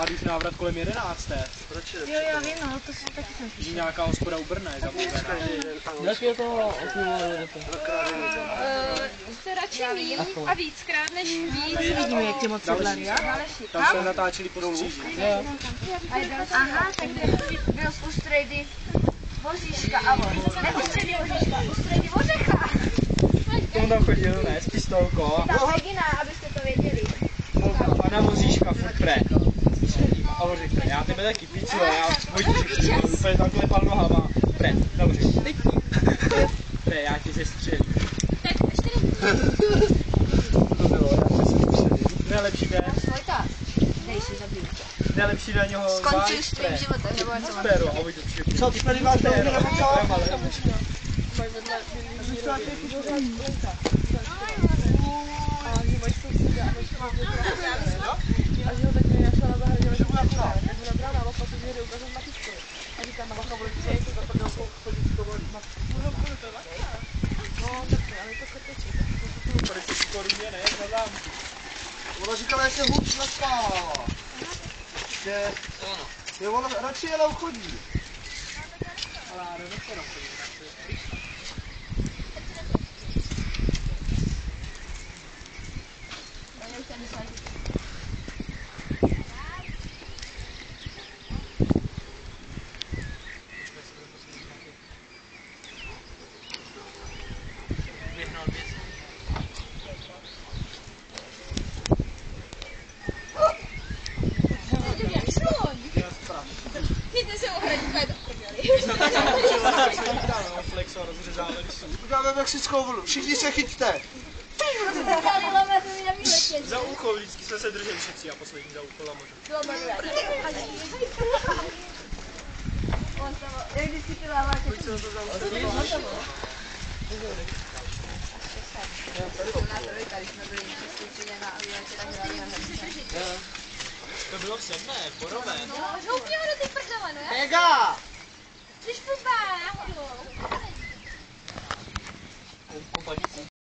A když návrat kolem 11. Proč? Jo, já vím, no, to si taky jsem Že nějaká hospoda u Brna je zamluvená. Jak je to? Jste radši míň a víckrát než víc. Vidíme, jak tě moc sedlali, já? Tam se natáčeli po stříži. Aha, tak byl z Ústrejdy Voříška a voz. Ne Ústrejdy Voříška, Ústrejdy Vořecha. Tomu tam chodil, ne, s pistolkou. Ta Regina, abyste to věděli. A na Voříška furt pre. A on řekne, já tebe taky piču, a já Vojtíšek úplně takhle pal nohama. Pre, na Voříška. Pre, já ti zestřelím. Tak, ještě To bylo, já se zestřelím. Nejlepší den. Vojta, dej si zabiju. Nejlepší den něho Skončil s tvým životem, nebo něco máš? Péro, a Vojtěch všechno. Co, ty tady máš Péro, nebo co? Ona říkala, že se hůř naspává. Že ona radši jela uchodí. Ale já nevím, co Uděláme mexickou vlnu, všichni se chyťte. Za ucho, vždycky jsme se drželi všetci a poslední za ucho lamoře. To bylo v sedmé, porové. Žoupni ho do té prdele, ne? Ega! Když blbá, já ho.